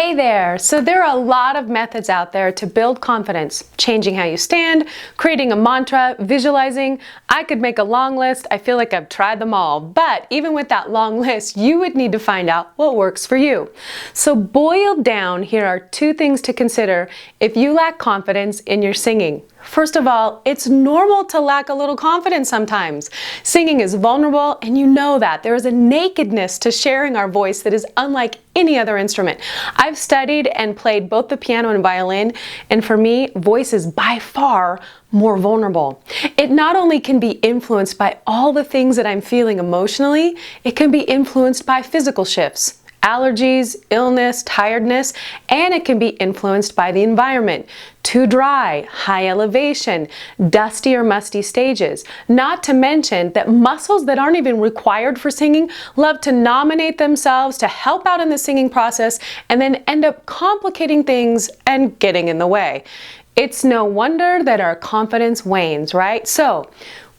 Hey there! So there are a lot of methods out there to build confidence. Changing how you stand, creating a mantra, visualizing. I could make a long list. I feel like I've tried them all. But even with that long list, you would need to find out what works for you. So boiled down, here are two things to consider if you lack confidence in your singing. First of all, it's normal to lack a little confidence sometimes. Singing is vulnerable, and you know that. There is a nakedness to sharing our voice that is unlike any other instrument. I've studied and played both the piano and violin, and for me, voice is by far more vulnerable. It not only can be influenced by all the things that I'm feeling emotionally, it can be influenced by physical shifts. Allergies, illness, tiredness, and it can be influenced by the environment. Too dry, high elevation, dusty or musty stages. Not to mention that muscles that aren't even required for singing love to nominate themselves to help out in the singing process and then end up complicating things and getting in the way. It's no wonder that our confidence wanes, right? So,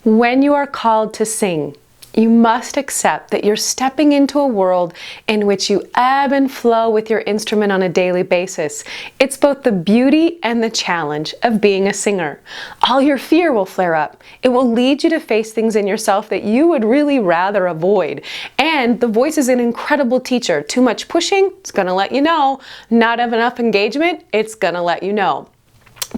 when you are called to sing, you must accept that you're stepping into a world in which you ebb and flow with your instrument on a daily basis. It's both the beauty and the challenge of being a singer. All your fear will flare up. It will lead you to face things in yourself that you would really rather avoid. And the voice is an incredible teacher. Too much pushing, it's gonna let you know. Not have enough engagement, it's gonna let you know.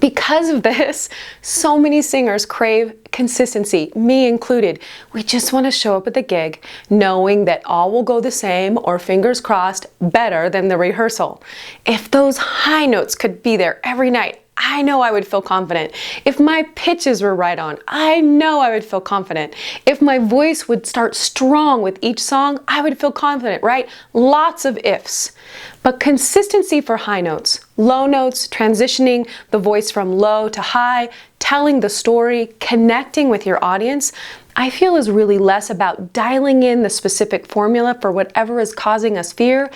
Because of this, so many singers crave consistency, me included. We just want to show up at the gig knowing that all will go the same, or fingers crossed, better than the rehearsal. If those high notes could be there every night, I know I would feel confident. If my pitches were right on, I know I would feel confident. If my voice would start strong with each song, I would feel confident, right? Lots of ifs. But consistency for high notes, low notes, transitioning the voice from low to high, telling the story, connecting with your audience, I feel is really less about dialing in the specific formula for whatever is causing us fear,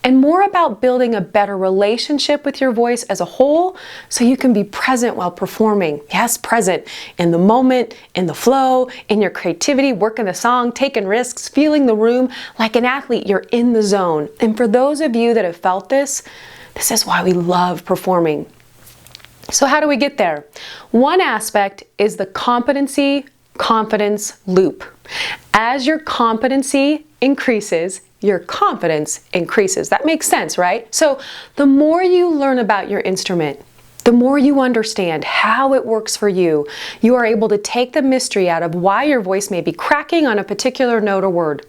and more about building a better relationship with your voice as a whole so you can be present while performing. Yes, present in the moment, in the flow, in your creativity, working the song, taking risks, feeling the room. Like an athlete, you're in the zone. And for those of you that have felt this, this is why we love performing. So how do we get there? One aspect is the competency confidence loop. As your competency increases, your confidence increases. That makes sense, right? So the more you learn about your instrument, the more you understand how it works for you, you are able to take the mystery out of why your voice may be cracking on a particular note or word.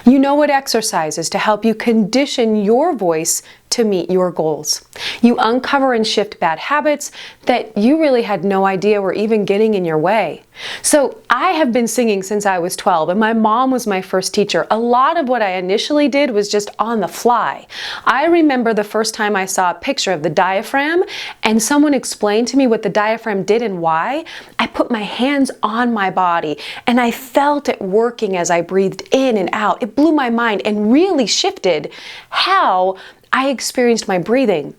You know what exercises to help you condition your voice to meet your goals. You uncover and shift bad habits that you really had no idea were even getting in your way. So I have been singing since I was 12, and my mom was my first teacher. A lot of what I initially did was just on the fly. I remember the first time I saw a picture of the diaphragm and someone explained to me what the diaphragm did and why. I put my hands on my body and I felt it working as I breathed in and out. It blew my mind and really shifted how I experienced my breathing.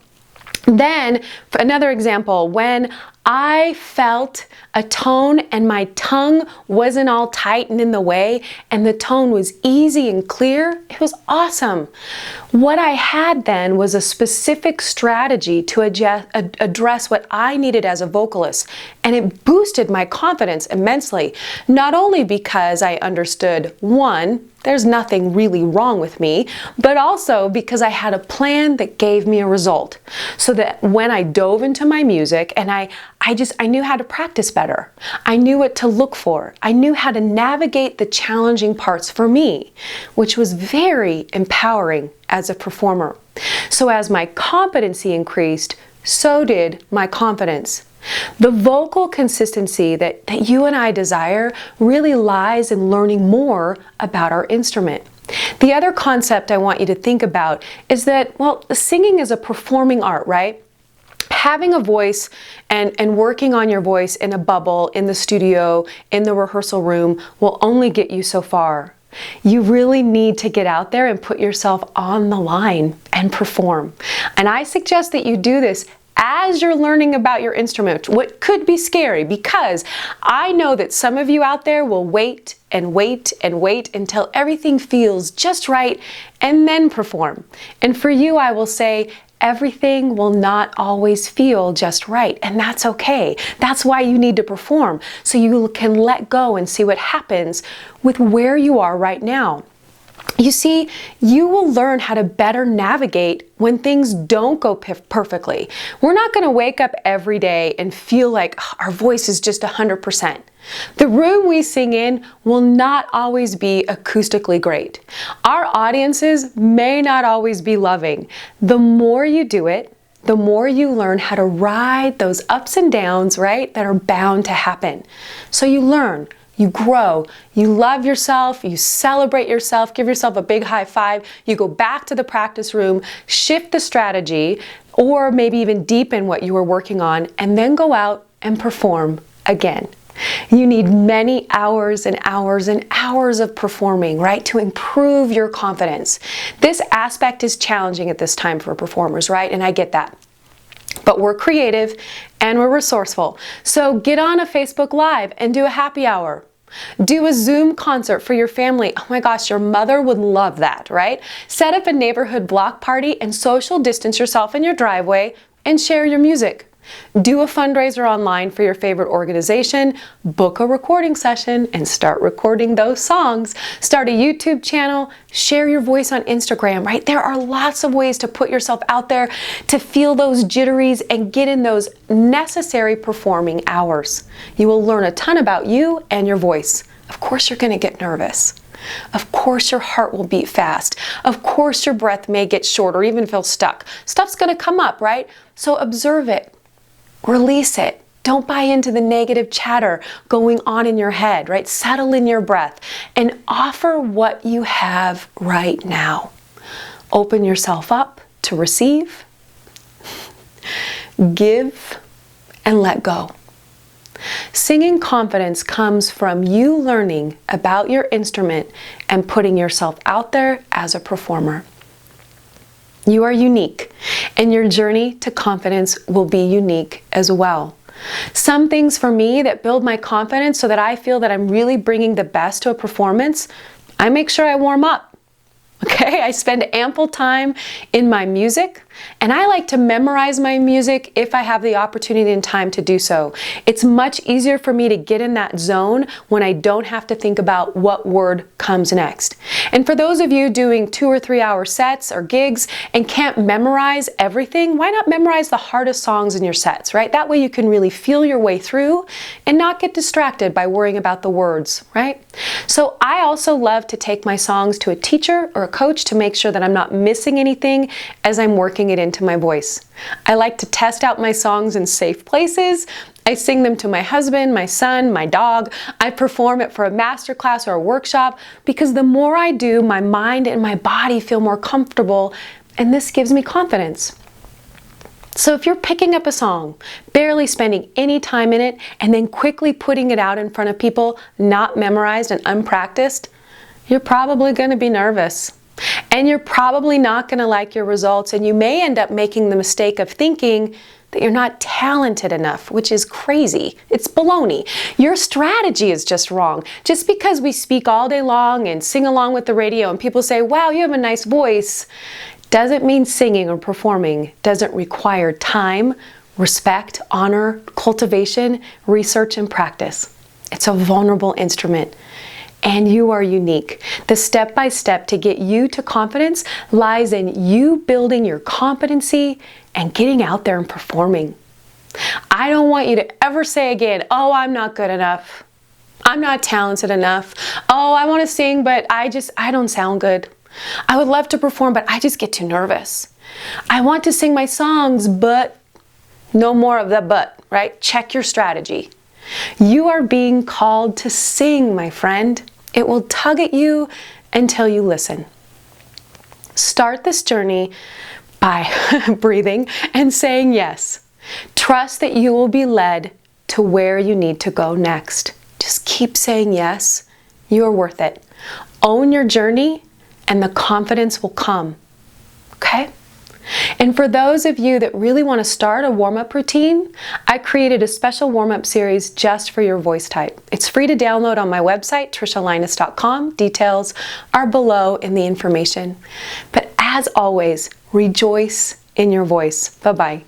Then, for another example, when I felt a tone and my tongue wasn't all tight and in the way, and the tone was easy and clear, it was awesome. What I had then was a specific strategy to address what I needed as a vocalist, and it boosted my confidence immensely. Not only because I understood, one, there's nothing really wrong with me, but also because I had a plan that gave me a result. So that when I dove into my music and I knew how to practice better. I knew what to look for. I knew how to navigate the challenging parts for me, which was very empowering as a performer. So as my competency increased, so did my confidence. The vocal consistency that you and I desire really lies in learning more about our instrument. The other concept I want you to think about is that, well, singing is a performing art, right? Having a voice and working on your voice in a bubble, in the studio, in the rehearsal room will only get you so far. You really need to get out there and put yourself on the line and perform. And I suggest that you do this as you're learning about your instrument, what could be scary, because I know that some of you out there will wait and wait and wait until everything feels just right and then perform. And for you, I will say, everything will not always feel just right, and that's okay. That's why you need to perform, so you can let go and see what happens with where you are right now. You see, you will learn how to better navigate when things don't go perfectly. We're not going to wake up every day and feel like our voice is just 100%. The room we sing in will not always be acoustically great. Our audiences may not always be loving. The more you do it, the more you learn how to ride those ups and downs, right, that are bound to happen. So you learn. You grow, you love yourself, you celebrate yourself, give yourself a big high five, you go back to the practice room, shift the strategy, or maybe even deepen what you were working on, and then go out and perform again. You need many hours and hours and hours of performing, right, to improve your confidence. This aspect is challenging at this time for performers, right, and I get that. But we're creative and we're resourceful. So get on a Facebook Live and do a happy hour. Do a Zoom concert for your family. Oh my gosh, your mother would love that, right? Set up a neighborhood block party and social distance yourself in your driveway and share your music. Do a fundraiser online for your favorite organization, book a recording session, and start recording those songs. Start a YouTube channel, share your voice on Instagram, right? There are lots of ways to put yourself out there, to feel those jitteries and get in those necessary performing hours. You will learn a ton about you and your voice. Of course, you're going to get nervous. Of course, your heart will beat fast. Of course, your breath may get short or even feel stuck. Stuff's going to come up, right? So observe it. Release it. Don't buy into the negative chatter going on in your head, right? Settle in your breath and offer what you have right now. Open yourself up to receive, give, and let go. Singing confidence comes from you learning about your instrument and putting yourself out there as a performer. You are unique, and your journey to confidence will be unique as well. Some things for me that build my confidence so that I feel that I'm really bringing the best to a performance, I make sure I warm up. Okay, I spend ample time in my music, and I like to memorize my music if I have the opportunity and time to do so. It's much easier for me to get in that zone when I don't have to think about what word comes next. And for those of you doing 2 or 3 hour sets or gigs and can't memorize everything, why not memorize the hardest songs in your sets, right? That way you can really feel your way through and not get distracted by worrying about the words, right? So I also love to take my songs to a teacher or a coach to make sure that I'm not missing anything as I'm working it into my voice. I like to test out my songs in safe places. I sing them to my husband, my son, my dog. I perform it for a master class or a workshop because the more I do, my mind and my body feel more comfortable, and this gives me confidence. So if you're picking up a song, barely spending any time in it, and then quickly putting it out in front of people not memorized and unpracticed, you're probably going to be nervous. And you're probably not going to like your results, and you may end up making the mistake of thinking that you're not talented enough, which is crazy. It's baloney. Your strategy is just wrong. Just because we speak all day long and sing along with the radio and people say, wow, you have a nice voice, doesn't mean singing or performing doesn't require time, respect, honor, cultivation, research, and practice. It's a vulnerable instrument. And you are unique. The step-by-step to get you to confidence lies in you building your competency and getting out there and performing. I don't want you to ever say again, oh, I'm not good enough. I'm not talented enough. Oh, I want to sing, but I don't sound good. I would love to perform, but I just get too nervous. I want to sing my songs, but no more of the but, right? Check your strategy. You are being called to sing, my friend. It will tug at you until you listen. Start this journey by breathing and saying yes. Trust that you will be led to where you need to go next. Just keep saying yes. You are worth it. Own your journey and the confidence will come. Okay? And for those of you that really want to start a warm-up routine, I created a special warm-up series just for your voice type. It's free to download on my website, tricialinus.com. Details are below in the information. But as always, rejoice in your voice. Bye-bye.